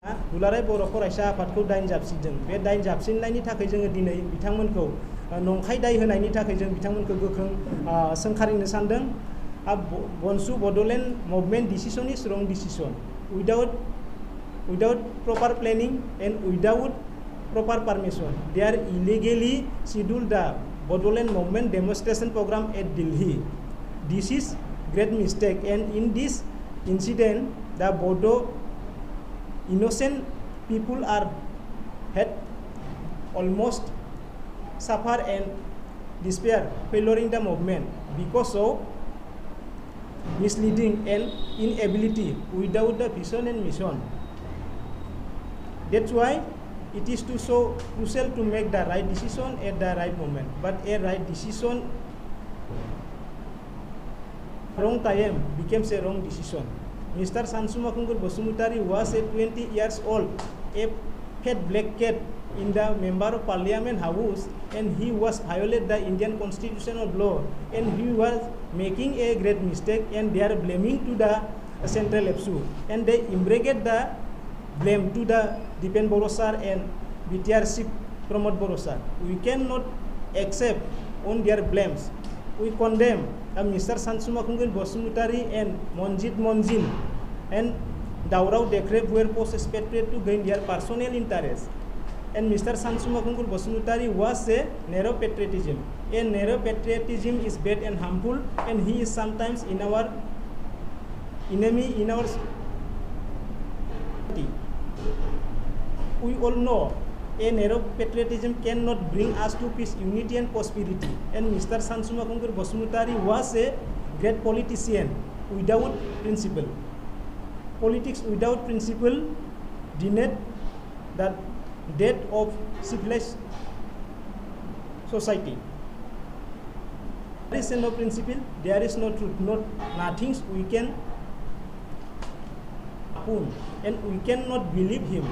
दुलाराय बर' फरायसा आफादखौ दाइन जाबसिनदों। बे दाइन जाबसिननायनि थाखाय जोङो दिनै बिथांमोनखौ नंखाय दाय होनायनि थाखाय जों बिथांमोनखौ गोख्रों सोंखारिनो सानदों। Bonsuन Bodoland movement decision is wrong decision. Without proper planning and without proper permission, they are illegally scheduled the Bodoland movement demonstration program at Delhi. This is great mistake, and in this incident, the Bodo innocent people had almost suffer and despair following the movement because of misleading and inability without the vision and mission. That's why it is so crucial to make the right decision at the right moment. But a right decision wrong time becomes a wrong decision. Mr. Sansumakungur Bosumutari was a 20 years old, a fat black cat in the member of parliament house, and he was violated the Indian constitutional law, and he was making a great mistake, and they are blaming to the central APSU, and they imbricate the blame to the Dipen Borosar and BTR Chief Pramod Borosar. We cannot accept on their blames. We condemn Mr. Sansumakungur Bosumutari and Monjit Monjin and Daurau Dekrep were post-expatriate to gain their personal interest. And Mr. Sansumakungur Bosumutari was a narrow patriotism. A narrow patriotism is bad and harmful, and he is sometimes in our enemy in our society. We all know a narrow patriotism cannot bring us to peace, unity, and prosperity. And Mr. Sansumakungur Bosumutari was a great politician without principle. Politics without principle denied the death of civilized society. There is no principle, there is no truth, nothing we can own, and we cannot believe him.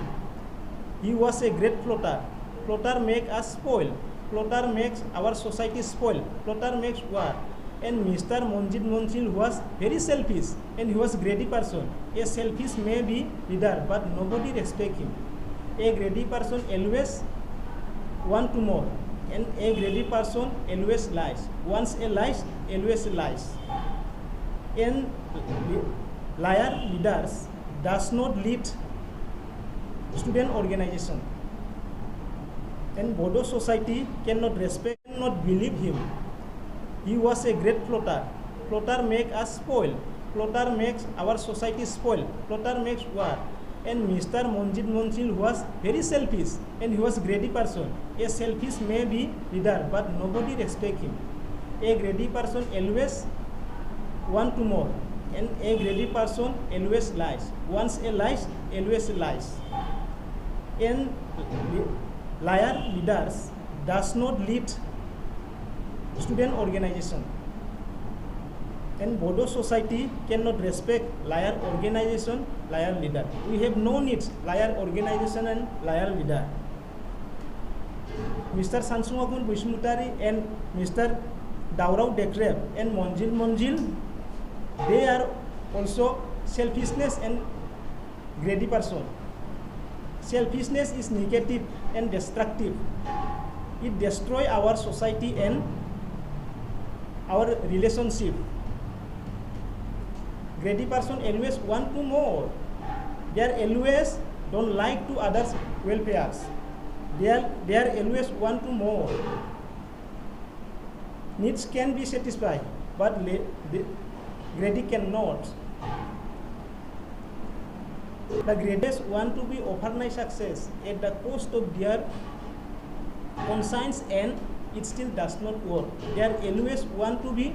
He was a great plotter. Plotter makes us spoil. Plotter makes our society spoil. Plotter makes war. And Mr. Monjit Monjil was very selfish, and he was a greedy person. A selfish may be leader, but nobody respects him. A greedy person always wants to more, and a greedy person always lies. Once a lies, always lies. And liar leaders does not lead student organization, and Bodo society cannot respect, cannot believe him. He was a great plotter. Plotter makes us spoil. Plotter makes our society spoil. Plotter makes war. And Mr. Monjit Monjil was very selfish, and he was a greedy person. A selfish may be leader, but nobody respects him. A greedy person always wants to more, and a greedy person always lies. Once a lies, always lies. And liar leaders does not lead student organization, and Bodo society cannot respect liar organization, liar leader. We have no need liar organization and liar leader. Mr. Sansumakungur Bosumutari and Mr. Daurau Dekrep and Monjil Monjil, they are also selfishness and greedy person. Selfishness is negative and destructive. It destroys our society and our relationship. Greedy person always want to more. They are always don't like to others' welfares. They are always want to more. Needs can be satisfied, but greedy cannot. The greediest want to be overnight success at the cost of their conscience, and it still does not work. They are always want to be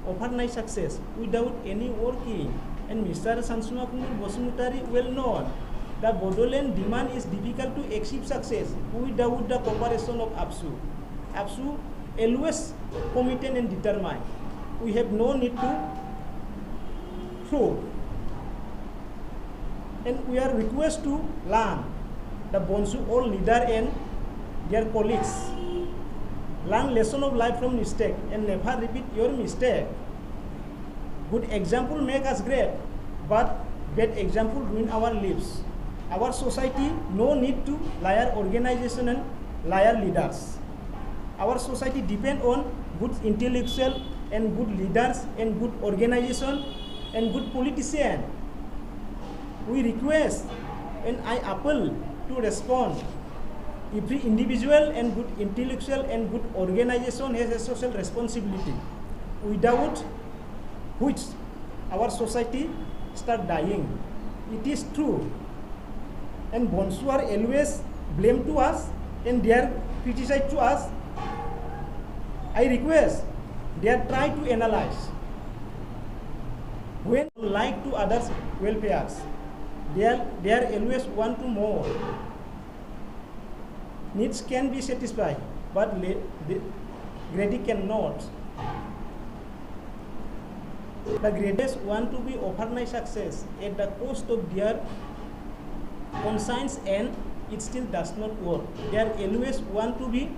overnight success without any working. And Mr. Sansumakungur Bosumutari well known, the Bodoland demand is difficult to achieve success without the cooperation of APSU. APSU always committed and determined. We have no need to prove. And we are requested to learn the Bonsun all leader and their colleagues. Learn lesson of life from mistake and never repeat your mistake. Good example make us great, but bad example ruin our lives. Our society no need to liar organization and liar leaders. Our society depend on good intellectual and good leaders and good organization and good politician. We request and I appeal to respond. Every individual and good intellectual and good organization has a social responsibility, without which our society start dying. It is true. And Bonsun are always blame to us and they are criticize to us. I request they are try to analyze. When like to others' welfare, they are always want to more. Needs can be satisfied, but greedy cannot. The greatest want to be overnight success at the cost of their conscience, and it still does not work. They are always want to be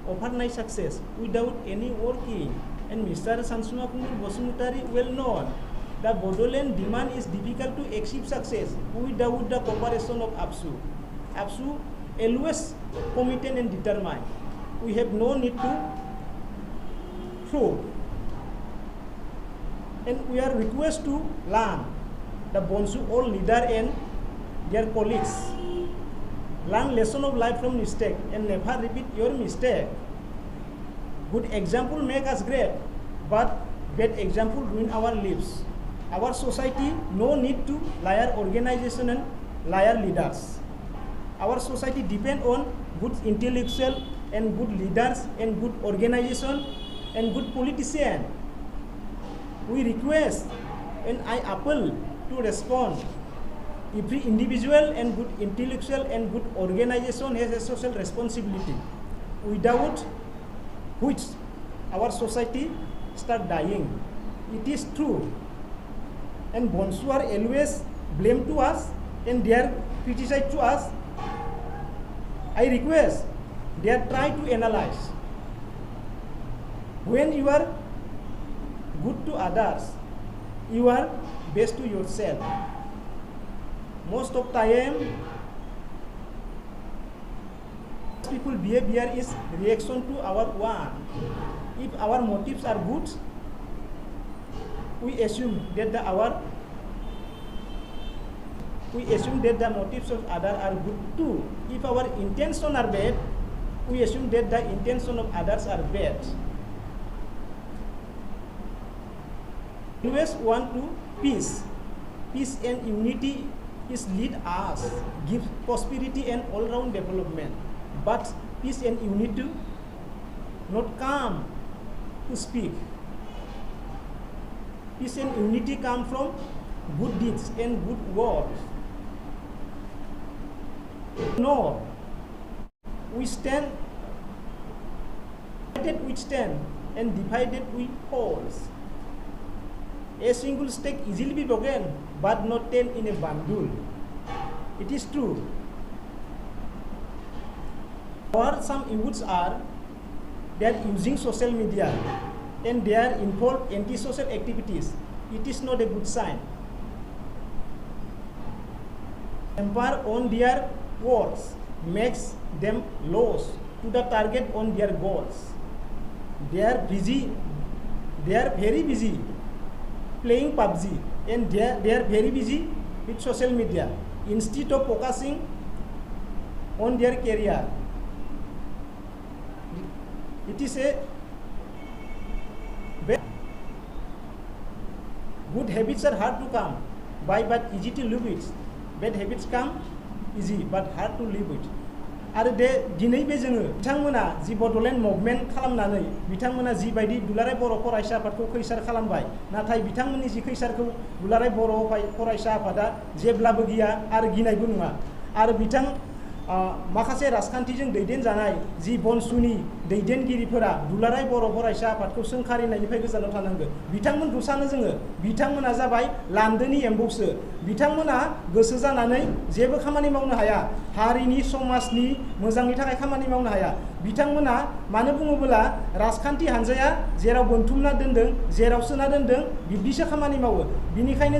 overnight success without any working. And Mr. Sansuma Kumul Bosumutari well known. The Bodoland demand is difficult to achieve success without the cooperation of APSU. APSU always committed and determined. We have no need to prove. And we are request to learn the Bonsun all leader and their colleagues. Learn lesson of life from mistake and never repeat your mistake. Good example make us great, but bad example ruin our lives. Our society no need to liar organization and liar leaders. Our society depend on good intellectual and good leaders and good organization and good politician. We request and I appeal to respond. Every individual and good intellectual and good organization has a social responsibility, without which our society start dying. It is true. And Bonsun are always blame to us and they are criticize to us. I request they are try to analyze. When you are good to others, you are best to yourself. Most of time, people behavior is reaction to our want. If our motives are good, we assume that the motives of others are good too. If our intentions are bad, we assume that the intention of others are bad. We always want to peace. Peace and unity is lead us, give prosperity and all-round development. But peace and unity not come to speak. Peace and unity come from good deeds and good words. No, we stand, united we stand, and divided we fall. A single stake easily be broken, but not 10 in a bundle. It is true. Or some youths are, they are using social media and they are involved in anti-social activities. It is not a good sign. Empire on their words makes them lose to the target on their goals. They are busy. They are very busy playing PUBG and they are very busy with social media instead of focusing on their career. It is a bad. Good habits are hard to come by but easy to live with. Bad habits come easy but hard to live with. आरो दिनै बे जोङो बिथांमोना जि Bodoland movement खालामनानै बिथांमोना जिबायदि दुलाराय बर' फरायसा आफादखौ खैसार खालामबाय, नाथाय बिथांमोननि जि खैसारखौ दुलाराय बर' फरायसा आफादा जेब्लाबो गिया आरो गिनायबो नङा। आरो बिथां माखासे राजखान्थिजों दैदेनजानाय जि बनसुनि दैदेनगिरिफोरा दुलाराय बर' फरायसा आफादखौ सोंखारिनायनिफ्राय गोजानाव थानांगौ। बिथांमोनखौ सानो जोङो बिथांमोना जाबाय लान्दोनि एम्बौसो। बिथांमोना गोसो जानानै जेबो खामानि मावनो हाया, हारिनि समाजनि मोजांनि थाखाय खामानि मावनो हाया। बिथांमोना मानो बुङोब्ला राजखान्थि हानजाया जेराव बोनथुमना दोनदों जेराव सोना दोनदों बिब्दिसो खामानि मावो। बिनिखायनो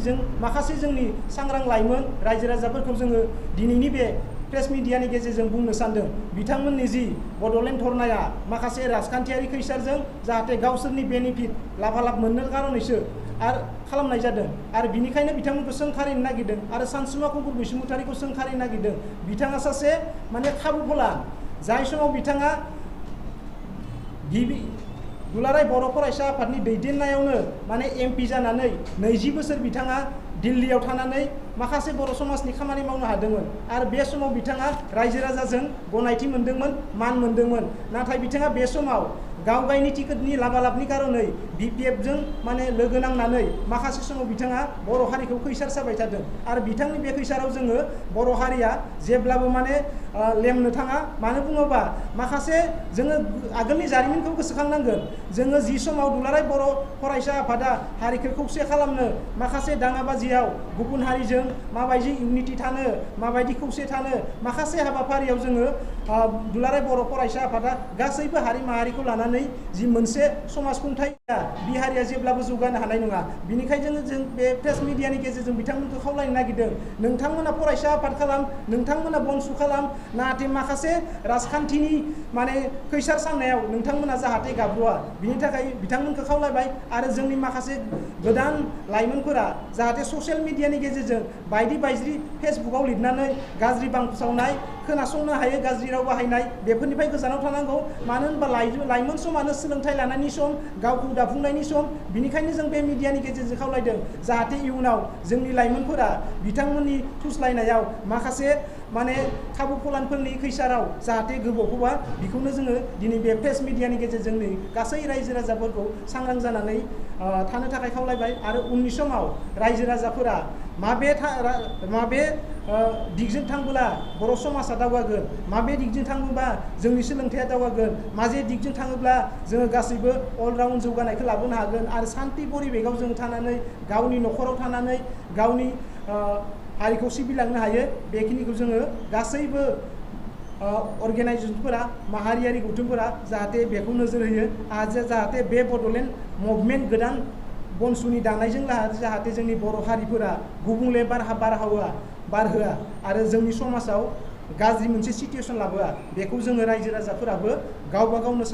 जों माखासे जोंनि सांग्रां लाइमोन रायजो राजाफोरखौ जोङो दिनैनि बे प्रेस मिडियानि गेजेरजों बुंनो सानदों बिथांमोननि जि बड'लेण्ड धरनाया माखासे राजखान्थियारि खैसारजों जाहाथे गावसोरनि बेनिफिट लाभालाब मोननो खारनैसो आरो खालामनाय जादों आरो बिनिखायनो बिथांमोनखौ सोंखारिनो नागिरदों आरो सानसुमा कुमार बसुमतारीखौ सोंखारिनो नागिरदों बिथाङा सासे माने खाबुफला जाय समाव बिथाङा गिबि दुलाराय बर' फरायसा आफादनि दैदेननायावनो माने MP जानानै 20 बोसोर बिथाङा दिल्लीयाव थानानै माखासे बर' समाजनि खामानि मावनो हादोंमोन आरो बे समाव बिथाङा रायजो राजाजों गनायथि मोनदोंमोन मान मोनदोंमोन नाथाय बिथाङा बे समाव गावगायनि टिकेटनि लाबालाबनि कारनै BPF जों माने लोगो नांनानै माखासे समाव बिथाङा बर' हारिखौ खैसार जाबाय थादों आरो बिथांनि बे खैसाराव जोङो बर' हारिया जेब्लाबो माने लेमनो थाङा मानो बुङोबा माखासे जोङो आगोलनि जारिमिनखौ गोसोखांनांगोन जोङो जि समाव दुलाराय बर' फरायसा आफादा हारिखौ खौसे खालामनो माखासे दाङाबाजियाव गुबुन हारिजों माबायदि इउनिटि थानो माबायदि खौसे थानो माखासे हाबाफारियाव जोङो दुलाराय बर' फरायसा आफादा गासैबो हारि माहारिखौ लानानै जि मोनसे समाज खुंथाय बि हारिया जेब्लाबो जौगानो हानाय नङा बिनिखायनो जों बे प्रेस मिडियानि गेजेरजों बिथांमोनखौ खावलायनो नागिरदों नोंथांमोना फरायसा आफाद खालाम नोंथांमोना बनसु खालाम नाथाय माखासे राजखान्थिनि माने खैसार साननायाव नोंथांमोना जाहाथे गाब्र'आ बिनि थाखाय बिथांमोनखौ खावलायबाय आरो जोंनि माखासे गोदान लाइमोनफोरा जाहाथे ससियेल मिडियानि गेजेरजों बायदि बायज्रि फेसबुकाव लिरनानै गाज्रि बांसावनाय खोनासंनो हायो गाज्रि राव बाहायनाय बेफोरनिफ्राय गोजानाव थानांगौ मानो होनबा लाइमोन समानो सोलोंथाइ लानायनि सम गावखौ दाफुंनायनि सम बिनिखायनो जों बे मिडियानि गेजेरजों खावलायदों जाहाथे इयुनाव जोंनि लाइमोनफोरा बिथांमोननि थुस्लायनायाव माखासे माने खाबु फलानफोरनि खैसाराव जाहाथे गोबावखौबा बेखौनो जोङो दिनै बे प्रेस मिडियानि गेजेरजों नै गासै रायजो राजाफोरखौ सांग्रां जानानै थानो थाखाय खावलायबाय आरो उननि समाव रायजो राजाफोरा माबे दिगजों थांबोला बर' समाजा दावगागोन माबे दिगजों थाङोबा जोंनि सोलोंथाइया दावगागोन माजे दिगजों थाङोब्ला जोङो गासैबो अलराउन्ड जौगानायखौ लाबोनो हागोन आरो सान्थि परिबेकआव जों थानानै गावनि न'खराव थानानै गावनि हारिखौ सिबिलांनो हायो बेखिनिखौ जोङो गासैबो अर्गेनाइजेसनफोरा माहारियारि गौथुमफोरा जाहाथे बेखौ नोजोर होयो जाहाथे बे बड'लेण्ड मुभमेन्ट गोदान बनसुनि दानायजों जाहाथे जोंनि बर' हारिफोरा गुबुंले बारहोआ आरो जोंनि समाजाव गाज्रि मोनसे सिटुएसन लाबोआ बेखौ जोङो रायजो राजाफोराबो गावबा गावनो